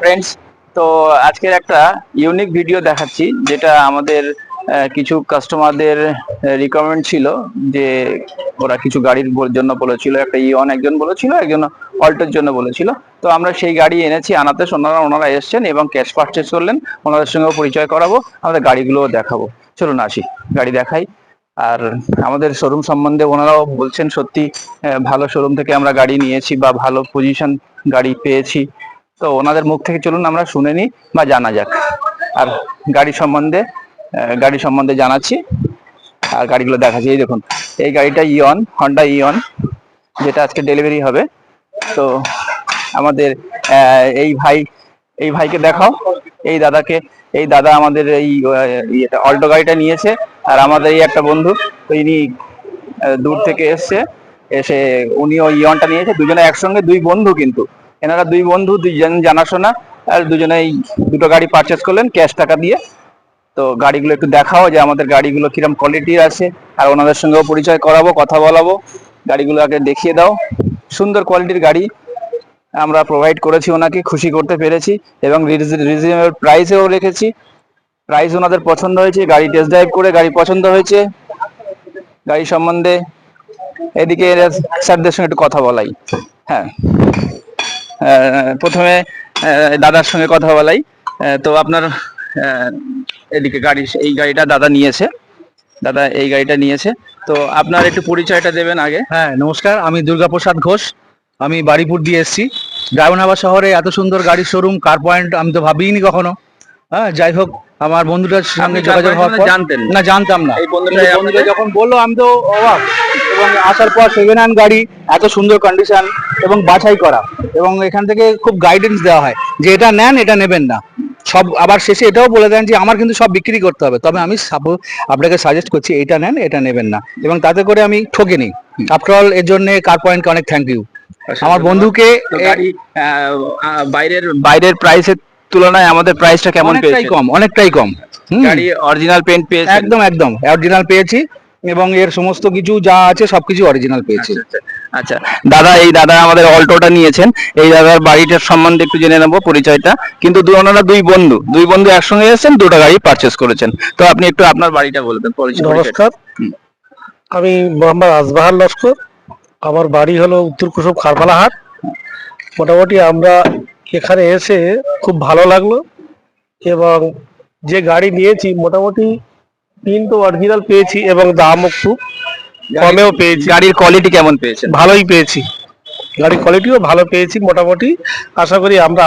Friends, তো আজকের একটা ইউনিক ভিডিও দেখাচ্ছি, যেটা আমাদের কিছু কাস্টমারদের রিকোয়ারমেন্ট ছিল। যে ওরা কিছু গাড়ির জন্য বলেছিল, একটা ইয়ন একজন বলেছিল, একজন অল্টোর জন্য বলেছিল। তো আমরা সেই গাড়ি এনেছি, আনাতে ওনারা এসছেন এবং ক্যাশ পারচেস করলেন। ওনাদের সঙ্গেও পরিচয় করাবো, আমাদের গাড়িগুলোও দেখাবো। চলুন আসি, গাড়ি দেখাই। আর আমাদের শোরুম সম্বন্ধে ওনারাও বলছেন সত্যি ভালো শোরুম থেকে আমরা গাড়ি নিয়েছি বা ভালো পজিশন গাড়ি পেয়েছি। তো ওনাদের মুখ থেকে চলুন আমরা শুনে নিই বা জানা যাক। আর গাড়ি সম্বন্ধে জানাচ্ছি আর গাড়িগুলো দেখাচ্ছি। এই দেখুন, এই গাড়িটা ইয়ন, হন্ডা ইয়ন, যেটা আজকে ডেলিভারি হবে। তো আমাদের এই ভাইকে দেখাও, এই দাদা আমাদের এই অল্টো গাড়িটা নিয়েছে। আর আমাদের এই একটা বন্ধু, তো ইনি দূর থেকে এসে উনিও ইয়নটা নিয়েছে। দুজনে একসঙ্গে, দুই বন্ধু, কিন্তু এনারা দুই বন্ধু, দুইজন জানাশোনা, আর দুজনেই দুটো গাড়ি পারচেস করলেন ক্যাশ টাকা দিয়ে। তো গাড়িগুলো একটু দেখাও যে আমাদের গাড়িগুলো কিরম কোয়ালিটির আছে, আর ওনাদের সঙ্গেও পরিচয় করাবো, কথা বলাবো। গাড়িগুলো আগে দেখিয়ে দাও। সুন্দর কোয়ালিটির গাড়ি আমরা প্রোভাইড করেছি, ওনাকে খুশি করতে পেরেছি এবং রিজনেবল প্রাইসেও রেখেছি। প্রাইস ওনাদের পছন্দ হয়েছে, গাড়ি টেস্ট ড্রাইভ করে গাড়ি পছন্দ হয়েছে। গাড়ি সম্বন্ধে এদিকে স্যারদের সঙ্গে একটু কথা বলাই। হ্যাঁ, প্রথমে দাদার সঙ্গে কথা বলাই। তো আপনার এদিকে এই গাড়িটা দাদা এই গাড়িটা নিয়েছে। তো আপনার একটু পরিচয়টা দেবেন আগে। হ্যাঁ, নমস্কার, আমি দুর্গাপ্রসাদ ঘোষ। আমি বারুইপুর দিয়ে এসেছি। ডায়মন্ড শহরে এত সুন্দর গাড়ির শোরুম, কার পয়েন্ট আমি তো ভাবিনি কখনো। হ্যাঁ, যাই হোক, আমার বন্ধুটার সঙ্গে যোগাযোগ হওয়ার পর জানতেন না, জানতাম না। এই বন্ধুটা যখন বললো আমি তো অবাক। এবং আসার পর সেকেন্ড হ্যান্ড গাড়ি, এত সুন্দর কন্ডিশন এবং বাছাই করা, এবং এখান থেকে খুব গাইডেন্স দেওয়া হয় যে এটা নেন, এটা নেবেন না। সব আবার শেষে এটাও বলে দেন যে আমার কিন্তু সব বিক্রি করতে হবে, তবে আমি আপনাকে সাজেস্ট করছি এটা নেন, এটা নেবেন না। এবং তাতে করে আমি ঠকিনি। আফটার অল এর জন্য কার পয়েন্টকে অনেক থ্যাংক ইউ। আমার বন্ধুকে গাড়ি বাইরের প্রাইসের তুলনায় আমাদের প্রাইসটা কেমন পেয়েছে? অনেকটাই কম। গাড়ি অরিজিনাল পেন্ট পেয়েছে? একদম একদম অরিজিনাল পেয়েছি, এবং এর সমস্ত কিছু যা আছে সবকিছু অরিজিনাল পেয়েছি। আচ্ছা, দাদা আমাদের অল্টোটা নিয়েছেন। এই দাদার বাড়িটার সম্বন্ধে একটু জেনে নেবো, পরিচয়টা। কিন্তু ওনারা দুই বন্ধু একসঙ্গে এসেছেন, দুটো গাড়ি পারচেস করেছেন। তো আপনি একটু আপনার বাড়িটা বলবেন, পরিচয়। নমস্কার, আমি মোহাম্মদ আজবাহার লস্কর। আমার বাড়ি হলো উত্তর কুসুম খারপালাহাট। মোটামুটি আমরা এখানে এসে খুব ভালো লাগলো, এবং যে গাড়ি নিয়েছি মোটামুটি তো অরিজিনাল পেয়েছি, এবং দামও খুব কমেও পেয়েছি। গাড়ির কোয়ালিটি কেমন পেয়েছেন? ভালোই পেয়েছি, গাড়ির কোয়ালিটিও ভালো পেয়েছি মোটামুটি। আশা করি আমরা